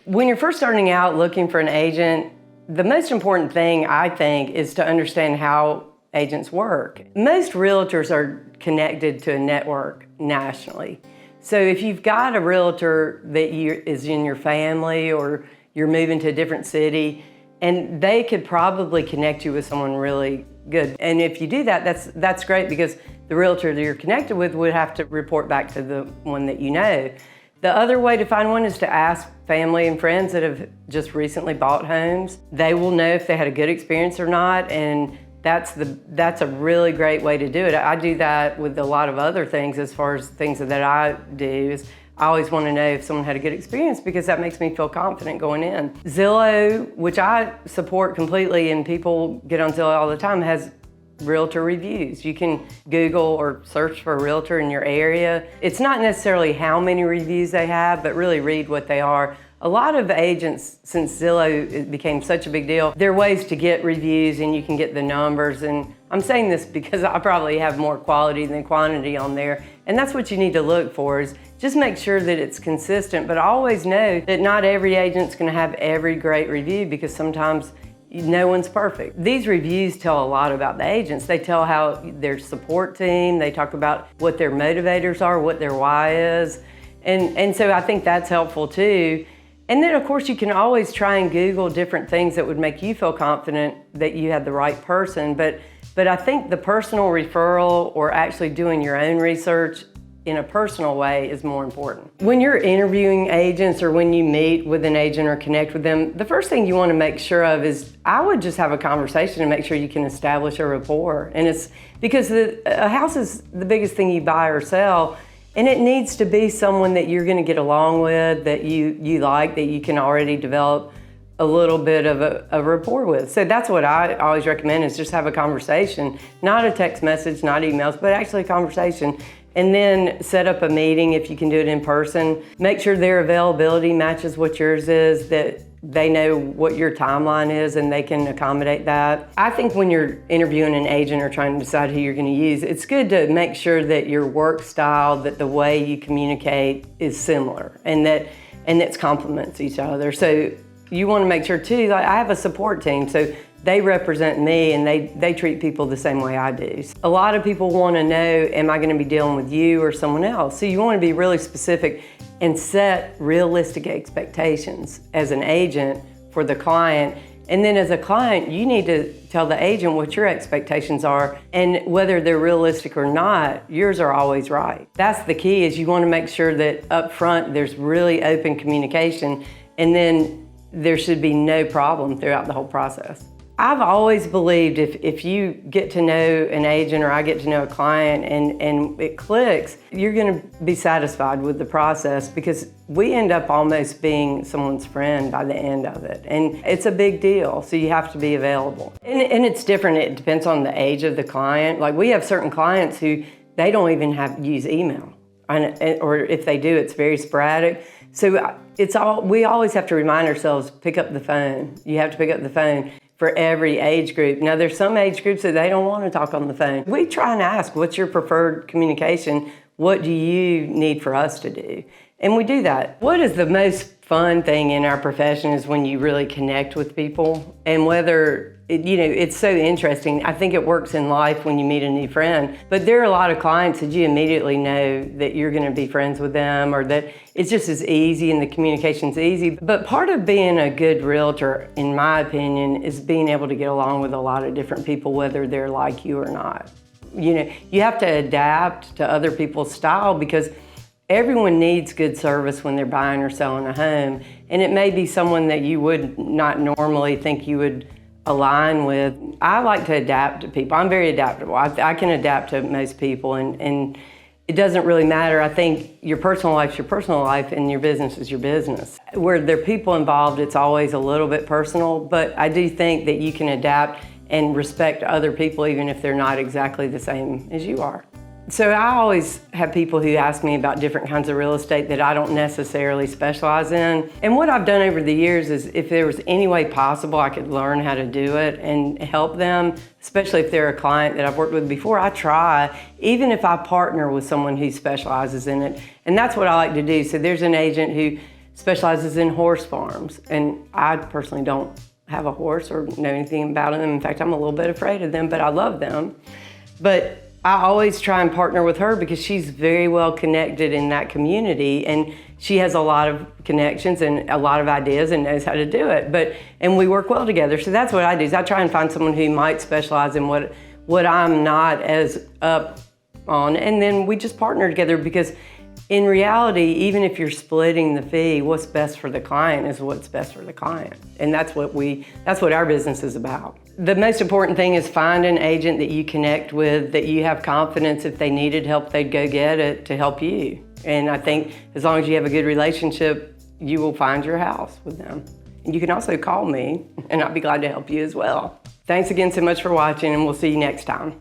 When you're first starting out looking for an agent, the most important thing, I think, is to understand how agents work. Most realtors are connected to a network nationally. So if you've got a realtor that is in your family or you're moving to a different city, and they could probably connect you with someone really good. And if you do that, that's great, because the realtor that you're connected with would have to report back to the one that you know. The other way to find one is to ask family and friends that have just recently bought homes. They will know if they had a good experience or not, and that's a really great way to do it. I do that with a lot of other things. As far as things that I do, is I always want to know if someone had a good experience, because that makes me feel confident going in. Zillow, which I support completely, and people get on Zillow all the time, has realtor reviews. You can Google or search for a realtor in your area. It's not necessarily how many reviews they have, but really read what they are. A lot of agents, since Zillow became such a big deal, there are ways to get reviews, and you can get the numbers. And I'm saying this because I probably have more quality than quantity on there. And that's what you need to look for, is just make sure that it's consistent, but always know that not every agent's gonna have every great review, because sometimes no one's perfect. These reviews tell a lot about the agents. They tell how their support team, they talk about what their motivators are, what their why is. And so I think that's helpful too. And then of course you can always try and Google different things that would make you feel confident that you had the right person. But I think the personal referral, or actually doing your own research in a personal way, is more important. When you're interviewing agents, or when you meet with an agent or connect with them, the first thing you want to make sure of is, I would just have a conversation and make sure you can establish a rapport. And it's because a house is the biggest thing you buy or sell, and it needs to be someone that you're going to get along with, that you like, that you can already develop a little bit of a rapport with. So that's what I always recommend, is just have a conversation, not a text message, not emails, but actually a conversation. And then set up a meeting if you can do it in person. Make sure their availability matches what yours is, that they know what your timeline is and they can accommodate that. I think when you're interviewing an agent or trying to decide who you're going to use, it's good to make sure that your work style, that the way you communicate is similar, and that complements each other. So you want to make sure too, like I have a support team, so they represent me, and they treat people the same way I do. A lot of people want to know, am I going to be dealing with you or someone else? So you want to be really specific and set realistic expectations as an agent for the client. And then as a client, you need to tell the agent what your expectations are, and whether they're realistic or not, yours are always right. That's the key, is you want to make sure that up front there's really open communication, and then there should be no problem throughout the whole process. I've always believed if you get to know an agent, or I get to know a client, and it clicks, you're gonna be satisfied with the process, because we end up almost being someone's friend by the end of it. And it's a big deal, so you have to be available. And it's different, it depends on the age of the client. Like we have certain clients who, they don't even use email, or if they do, it's very sporadic. So we always have to remind ourselves, pick up the phone. You have to pick up the phone for every age group. Now there's some age groups that they don't want to talk on the phone. We try and ask, what's your preferred communication? What do you need for us to do? And we do that. What is the most fun thing in our profession is when you really connect with people, and it's so interesting. I think it works in life when you meet a new friend, but there are a lot of clients that you immediately know that you're gonna be friends with them, or that it's just as easy and the communication's easy. But part of being a good realtor, in my opinion, is being able to get along with a lot of different people, whether they're like you or not. You have to adapt to other people's style, because everyone needs good service when they're buying or selling a home. And it may be someone that you would not normally think you would align with. I like to adapt to people. I'm very adaptable. I can adapt to most people, and it doesn't really matter. I think your personal life's your personal life, and your business is your business. Where there are people involved, it's always a little bit personal, but I do think that you can adapt and respect other people even if they're not exactly the same as you are. So I always have people who ask me about different kinds of real estate that I don't necessarily specialize in. And what I've done over the years is, if there was any way possible I could learn how to do it and help them, especially if they're a client that I've worked with before, I try, even if I partner with someone who specializes in it. And that's what I like to do. So there's an agent who specializes in horse farms. And I personally don't have a horse or know anything about them. In fact, I'm a little bit afraid of them, but I love them. But I always try and partner with her because she's very well connected in that community, and she has a lot of connections and a lot of ideas and knows how to do it. And we work well together. So that's what I do, is I try and find someone who might specialize in what I'm not as up on, and then we just partner together, because in reality, even if you're splitting the fee, what's best for the client is what's best for the client. And that's what our business is about. The most important thing is find an agent that you connect with, that you have confidence if they needed help, they'd go get it to help you. And I think as long as you have a good relationship, you will find your house with them. And you can also call me, and I'd be glad to help you as well. Thanks again so much for watching, and we'll see you next time.